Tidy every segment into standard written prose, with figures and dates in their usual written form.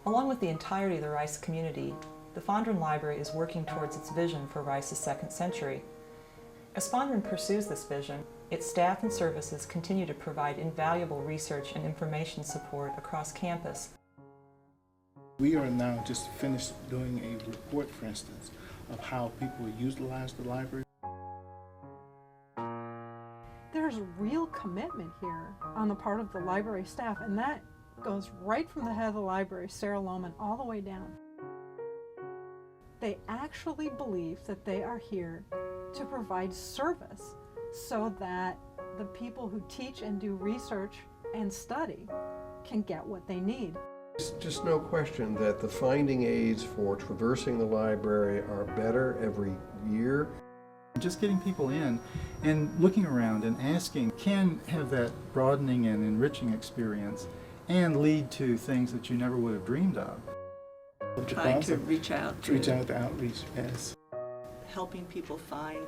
Along with the entirety of the Rice community, the Fondren Library is working towards its vision for Rice's second century. As Fondren pursues this vision, its staff and services continue to provide invaluable research and information support across campus. We are now just finished doing a report, for instance, of how people utilize the library. There's real commitment here on the part of the library staff, and that goes right from the head of the library, Sarah Lohman, all the way down. They actually believe that they are here to provide service so that the people who teach and do research and study can get what they need. There's just no question that the finding aids for traversing the library are better every year. Just getting people in and looking around and asking can have that broadening and enriching experience and lead to things that you never would have dreamed of. Trying to reach out to outreach, yes. Helping people find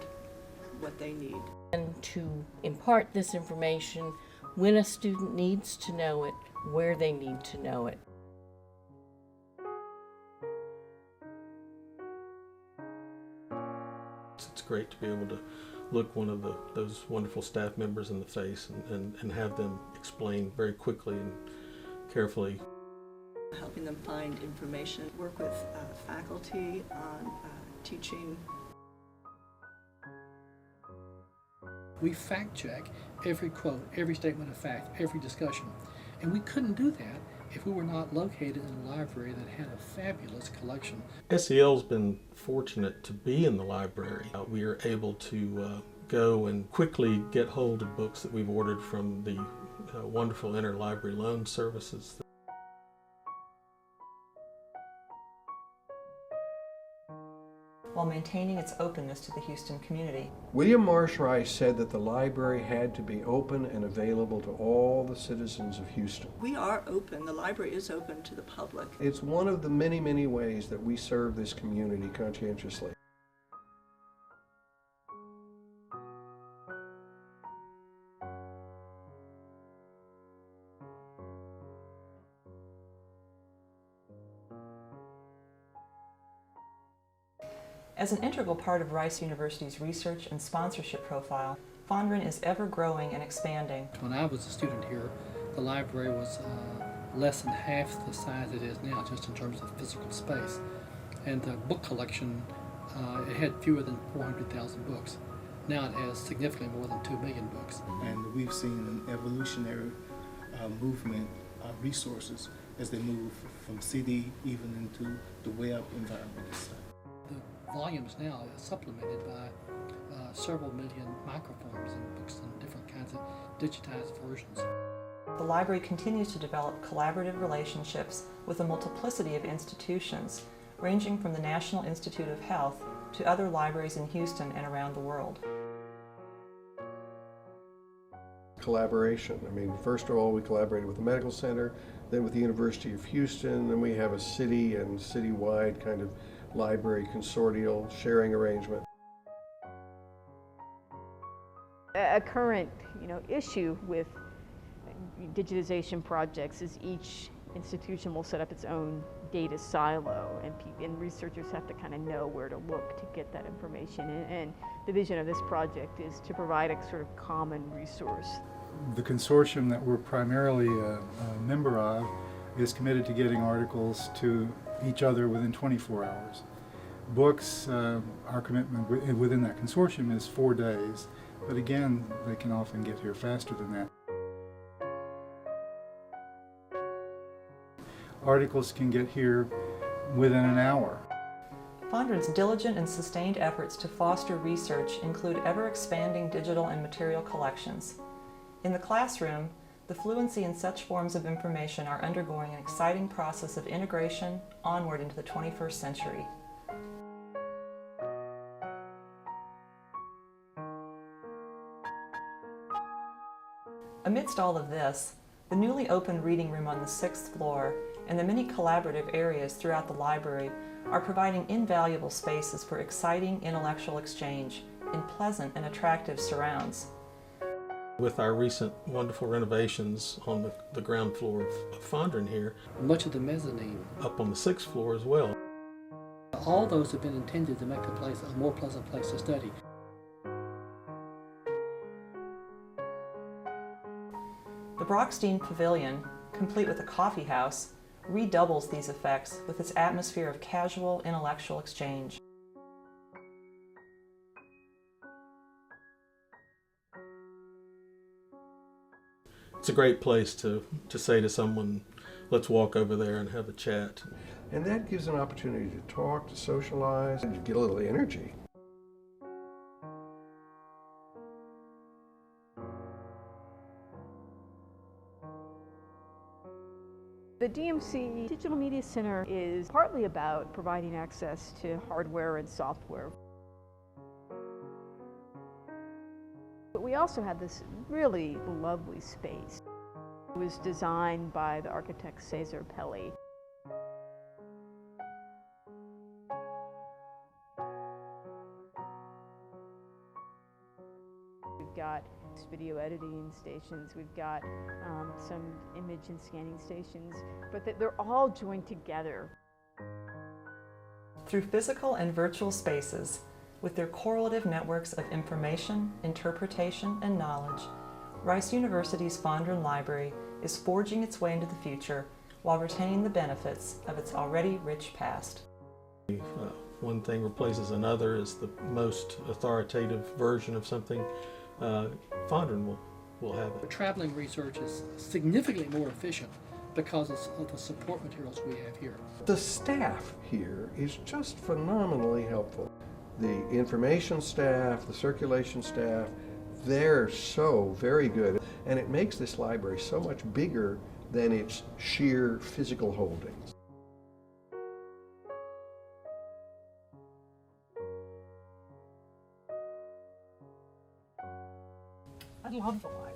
what they need. And to impart this information when a student needs to know it, where they need to know it. It's great to be able to look one of those wonderful staff members in the face and have them explain very quickly and carefully. Helping them find information, work with faculty on teaching. We fact check every quote, every statement of fact, every discussion. And we couldn't do that if we were not located in a library that had a fabulous collection. SEL's been fortunate to be in the library. We are able to go and quickly get hold of books that we've ordered from the wonderful interlibrary loan services. While maintaining its openness to the Houston community. William Marsh Rice said that the library had to be open and available to all the citizens of Houston. We are open. The library is open to the public. It's one of the many, many ways that we serve this community conscientiously. As an integral part of Rice University's research and sponsorship profile, Fondren is ever growing and expanding. When I was a student here, the library was less than half the size it is now, just in terms of physical space. And the book collection, it had fewer than 400,000 books. Now it has significantly more than 2 million books. And we've seen an evolutionary movement of resources as they move from CD even into the web environment. The volumes now are supplemented by several million microfilms and books and different kinds of digitized versions. The library continues to develop collaborative relationships with a multiplicity of institutions, ranging from the National Institute of Health to other libraries in Houston and around the world. Collaboration. I mean, first of all, we collaborated with the Medical Center, then with the University of Houston, then we have a city and citywide kind of library consortial sharing arrangement. A current, issue with digitization projects is each institution will set up its own data silo, and researchers have to kind of know where to look to get that information. And the vision of this project is to provide a sort of common resource. The consortium that we're primarily a member of is committed to getting articles to each other within 24 hours. Books, our commitment within that consortium is 4 days, but again, they can often get here faster than that. Articles can get here within an hour. Fondren's diligent and sustained efforts to foster research include ever-expanding digital and material collections. In the classroom, the fluency in such forms of information are undergoing an exciting process of integration onward into the 21st century. Amidst all of this, the newly opened reading room on the 6th floor and the many collaborative areas throughout the library are providing invaluable spaces for exciting intellectual exchange in pleasant and attractive surrounds. With our recent wonderful renovations on the ground floor of Fondren here, Much of the mezzanine, up on the 6th floor as well. all those have been intended to make the place a more pleasant place to study. The Brockstein Pavilion, complete with a coffee house, redoubles these effects with its atmosphere of casual intellectual exchange. It's a great place to say to someone, let's walk over there and have a chat. And that gives an opportunity to talk, to socialize, and to get a little energy. The DMC Digital Media Center is partly about providing access to hardware and software. But we also have this really lovely space. It was designed by the architect Cesar Pelli. We've got video editing stations, we've got some image and scanning stations, but they're all joined together. Through physical and virtual spaces, with their correlative networks of information, interpretation, and knowledge, Rice University's Fondren Library is forging its way into the future while retaining the benefits of its already rich past. One thing replaces another is the most authoritative version of something. Fondren will have it. Traveling research is significantly more efficient because of the support materials we have here. The staff here is just phenomenally helpful. The information staff, the circulation staff, they're so very good. And it makes this library so much bigger than its sheer physical holdings. I love the library.